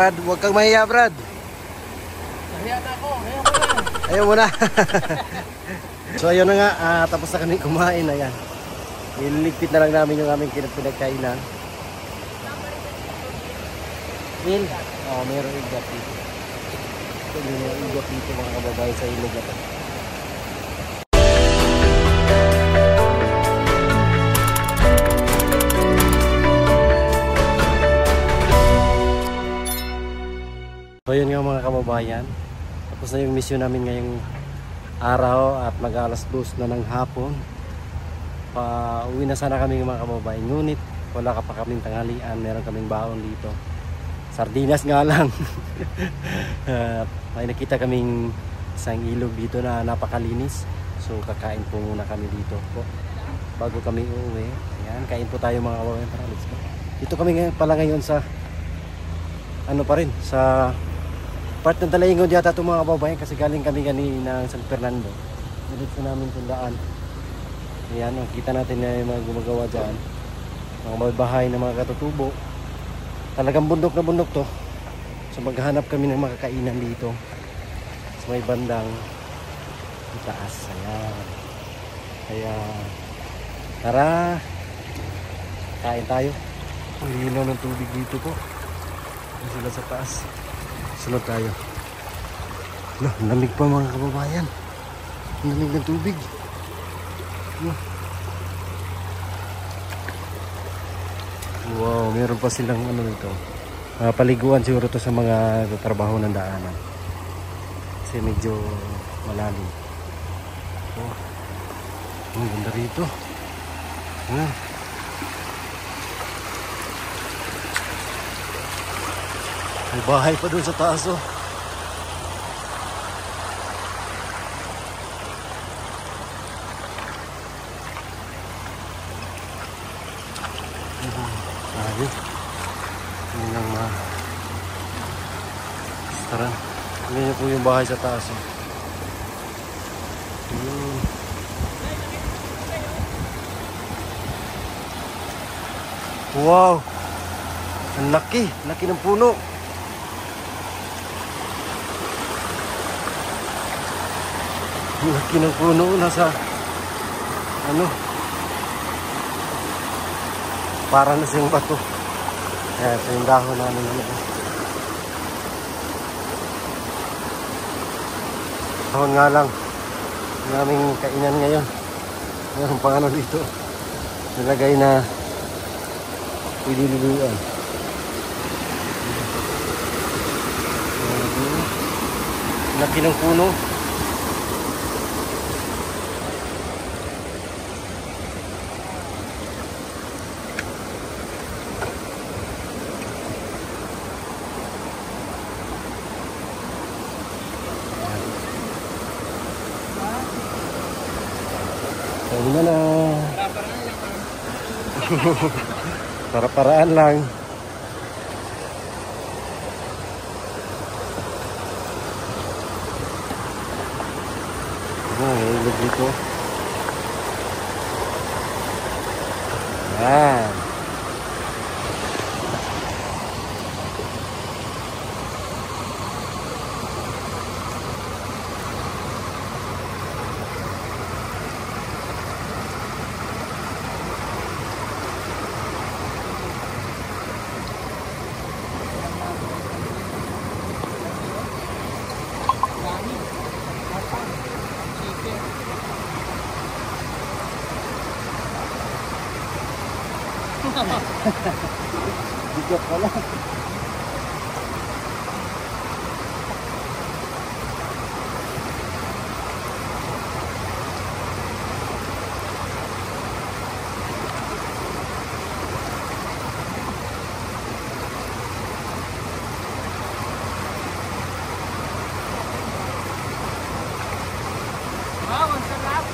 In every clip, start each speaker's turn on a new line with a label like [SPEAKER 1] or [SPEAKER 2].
[SPEAKER 1] Brad, huwag kang mahiya, Brad.
[SPEAKER 2] Nahiya na ako. Ayaw ko lang.
[SPEAKER 1] Ayaw mo na. So ayun na nga, tapos na kami kumain. Ayan. Ililigpit na lang namin yung aming pinagkainan. Will? Oo, mayroong igat dito. Ito yung igat dito mga kababayan sa ilog na to. So yun nga mga kababayan. Tapos na yung mission namin ngayong araw at mag-alas 2 na ng hapon. Uwi na sana kami mga kababayan. Ngunit wala ka pa kaming tanghalian. Meron kaming baon dito. Sardinas nga lang. May nakita kaming isang ilog dito na napakalinis. So kakain po muna kami dito po. Bago kami uuwi. Ayan, kain po tayo mga kababayan. Tara, let's go. Dito kami pala ngayon sa ano pa rin, sa part ng Talaingon yata itong mga kababayan kasi galing kami kanina ng San Fernando. Dilit po namin itong daan. Ayan, kita natin na yung mga gumagawa dyan. Mga bahay na mga katutubo. Talagang bundok na bundok to. So maghanap kami ng makakainan dito sa may bandang itaas. Ayan. Kaya tara, kain tayo. Ang hinaw ng tubig dito po. Sila sa taas. Sunod tayo. Lamig pa mga kababayan. Lamig ng tubig. Wow, meron pa silang ano nito. Paliguan siguro to sa mga trabaho ng daanan. Kasi medyo malalim. Ang ganda rito. May bahay pa doon sa taas oh. Ayun. Yun lang tara. Ganyan po yung bahay sa taas oh. Wow. Ang laki. Laki ng puno. Laki ng puno, nasa ano para na siyang bato. Kaya ito yung dahon namin dahon nga lang yung aming kainan ngayon. Mayroon pang ano dito nilagay na pilililuan. Laki ng puno. Ayun na. Para-paraan lang. Ilog dito. Ayan. Bigat pala.
[SPEAKER 2] Wow, ang sarap.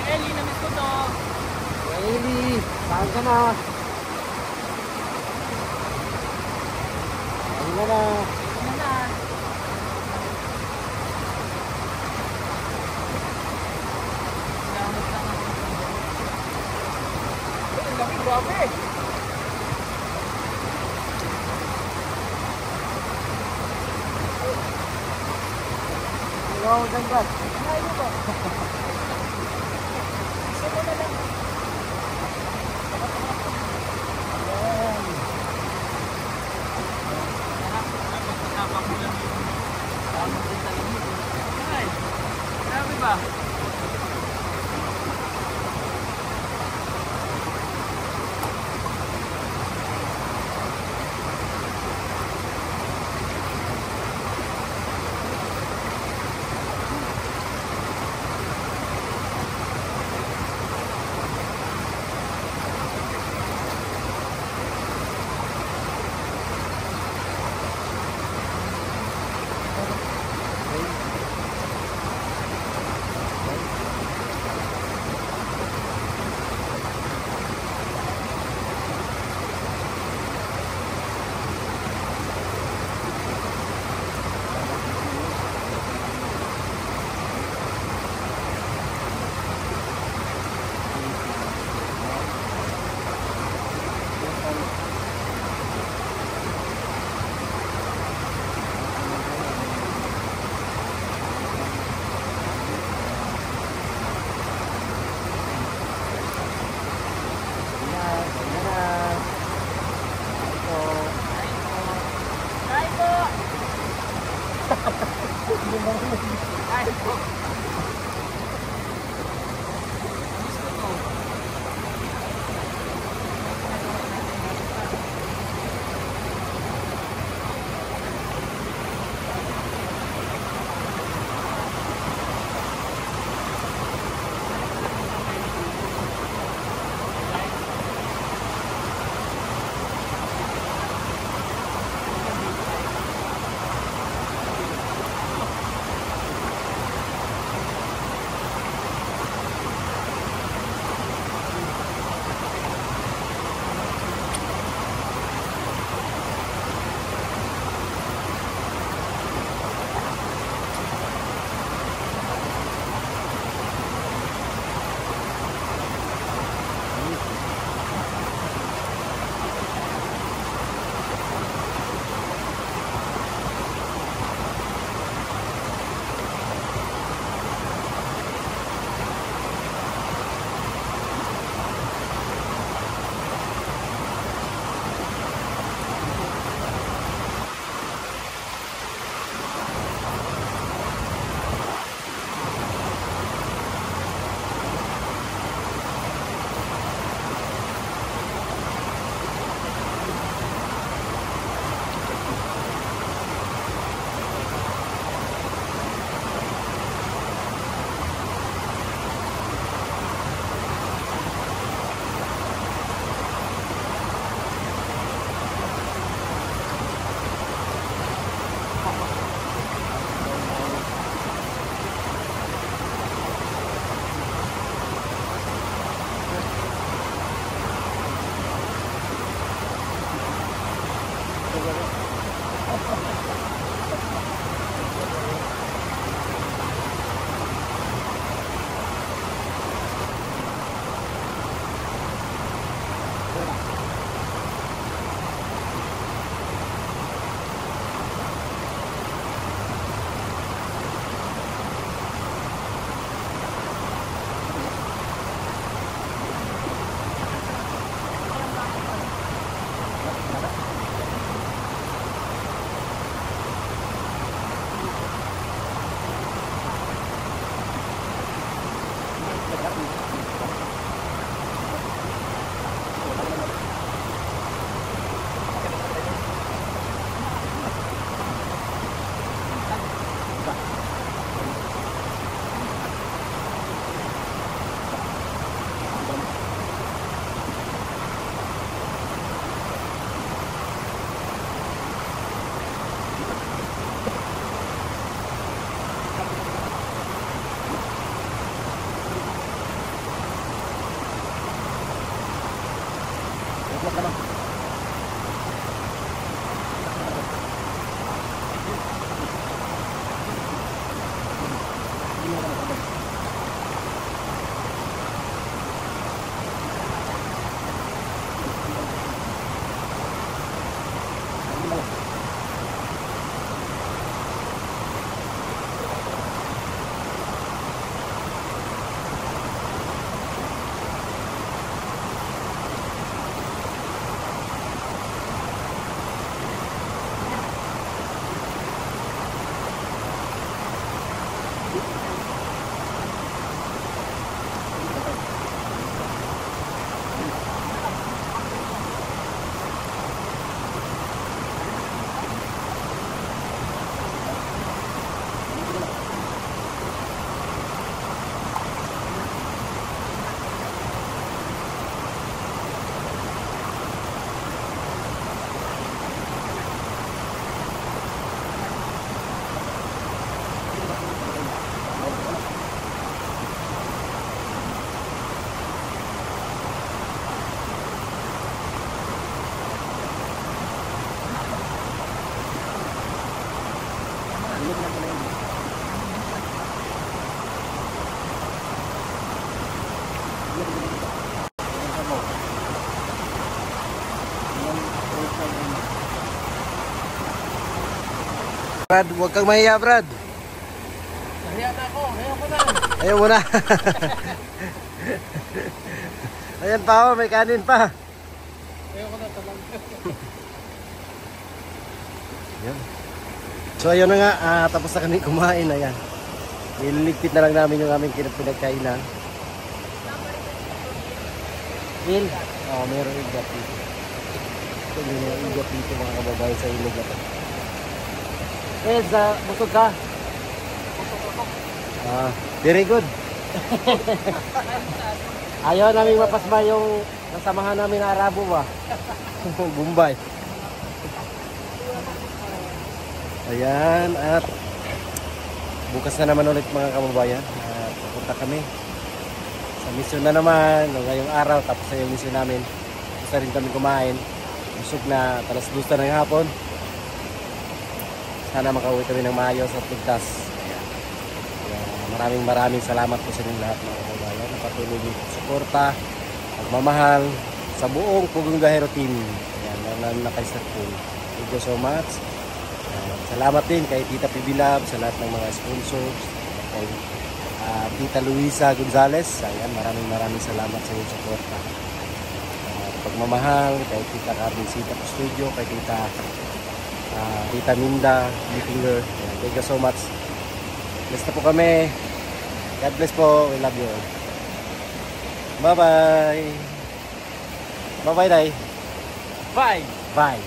[SPEAKER 2] Eli naman
[SPEAKER 1] Pahinga na. Pahinga na.
[SPEAKER 2] Ano na? Gamit lang ako. Ang laki, grabe.
[SPEAKER 1] Ikaw dyan, Brad.
[SPEAKER 2] Ayaw ba? Isa mo na lang. Tapang mo lang yung tama din sa lamig. Ay, grabe ba?
[SPEAKER 1] Brad, huwag kang mahiya, Brad.
[SPEAKER 2] Nahiya na ako. Ayaw ko na.
[SPEAKER 1] Ayaw mo na. Ayan pa, oh, may kanin pa.
[SPEAKER 2] Ayaw ko na talang.
[SPEAKER 1] Ayan. So ayun na nga, tapos na kami kumain. Ayan. Nililigpit na lang namin yung aming pinagkainan. Il? Oo, meron igat dito. Ito, meron igat dito mga kababayan sa ilog na to. Busog ka? Very good. Ayaw namin mapasma yung nasamahan namin na Arabo ba? Bombay. Ayan, at bukas na naman ulit mga kababayan. Pupunta kami sa mission na naman. Ngayong araw, tapos na yung mission namin. Tapos na rin kami kumain. Busog na, talas 2 ng hapon. Sana makauwi kami ng maayos at ligtas. Maraming salamat po sa inyong lahat mga kababayan na patuloy yung suporta, pagmamahal sa buong Pugong Gahero team. Ayan, lalo na kay Sir Paul. Thank you so much. Salamat din kay Tita Pibilab sa lahat ng mga sponsors, kay Tita Luisa Gonzales. Ayan, maraming salamat sa inyong suporta. Pagmamahal kay Tita Carmencita Studio, kay Tita Minda Lipinger. Thank you so much. Bless na po kami. God bless po. We love you all. Bye-bye. Bye-bye, Day.
[SPEAKER 2] Bye!
[SPEAKER 1] Bye.